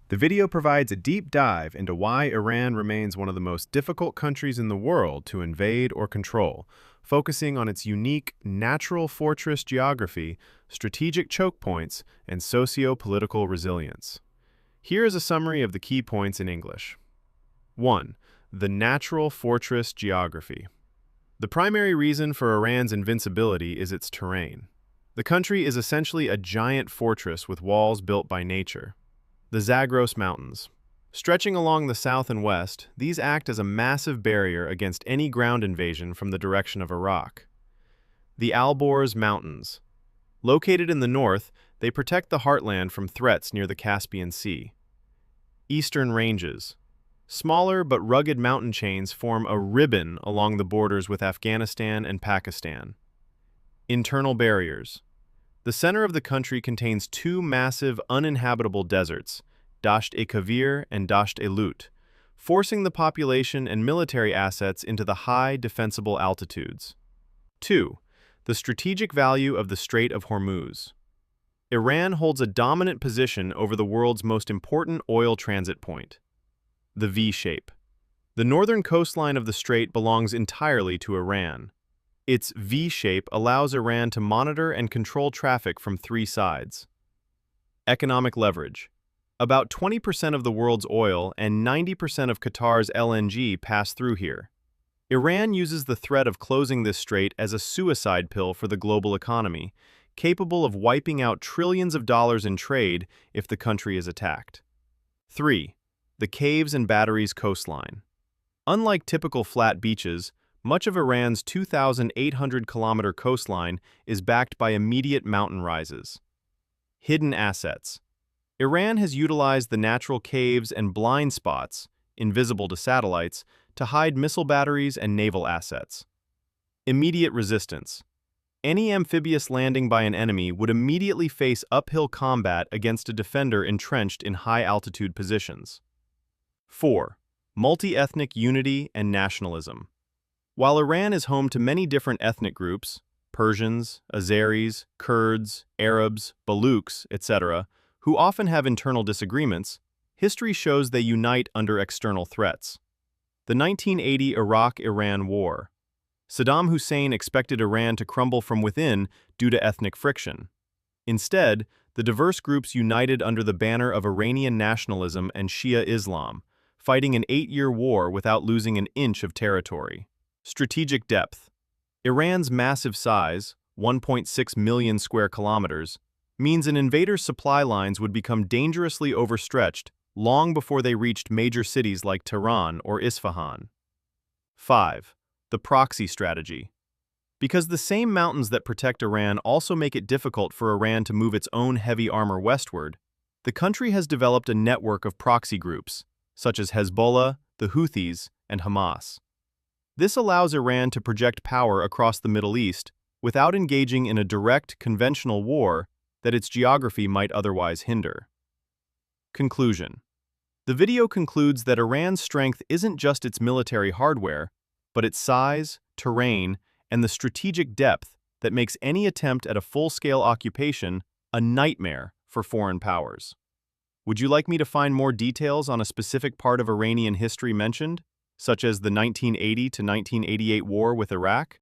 The video provides a deep dive into why Iran remains one of the most difficult countries in the world to invade or control, focusing on its unique natural fortress geography, strategic choke points, and socio-political resilience. Here is a summary of the key points in English. 1. The natural fortress geography. The primary reason for Iran's invincibility is its terrain. The country is essentially a giant fortress with walls built by nature. The Zagros Mountains. Stretching along the south and west, these act as a massive barrier against any ground invasion from the direction of Iraq. The Alborz Mountains. Located in the north, they protect the heartland from threats near the Caspian Sea. Eastern Ranges. Smaller but rugged mountain chains form a ribbon along the borders with Afghanistan and Pakistan. Internal barriers. The center of the country contains two massive uninhabitable deserts, Dasht-e-Kavir and Dasht-e-Lut, forcing the population and military assets into the high, defensible altitudes. 2. The strategic value of the Strait of Hormuz. Iran holds a dominant position over the world's most important oil transit point. The V-shape. The northern coastline of the strait belongs entirely to Iran. Its V-shape allows Iran to monitor and control traffic from three sides. Economic leverage. About 20% of the world's oil and 90% of Qatar's LNG pass through here. Iran uses the threat of closing this strait as a suicide pill for the global economy, capable of wiping out trillions of dollars in trade if the country is attacked. 3. The Caves and Batteries coastline. Unlike typical flat beaches, much of Iran's 2,800-kilometer coastline is backed by immediate mountain rises. Hidden assets. Iran has utilized the natural caves and blind spots, invisible to satellites, to hide missile batteries and naval assets. Immediate resistance. Any amphibious landing by an enemy would immediately face uphill combat against a defender entrenched in high-altitude positions. 4. Multi-ethnic unity and nationalism. While Iran is home to many different ethnic groups, Persians, Azeris, Kurds, Arabs, Baluchs, etc., who often have internal disagreements, history shows they unite under external threats. The 1980 Iraq-Iran War. Saddam Hussein expected Iran to crumble from within due to ethnic friction. Instead, the diverse groups united under the banner of Iranian nationalism and Shia Islam, fighting an 8-year war without losing an inch of territory. Strategic depth. Iran's massive size, 1.6 million square kilometers, means an invader's supply lines would become dangerously overstretched long before they reached major cities like Tehran or Isfahan. 5. The proxy strategy. Because the same mountains that protect Iran also make it difficult for Iran to move its own heavy armor westward, the country has developed a network of proxy groups, such as Hezbollah, the Houthis, and Hamas. This allows Iran to project power across the Middle East without engaging in a direct, conventional war that its geography might otherwise hinder. Conclusion. The video concludes that Iran's strength isn't just its military hardware, but its size, terrain, and the strategic depth that makes any attempt at a full-scale occupation a nightmare for foreign powers. Would you like me to find more details on a specific part of Iranian history mentioned, such as the 1980 to 1988 war with Iraq?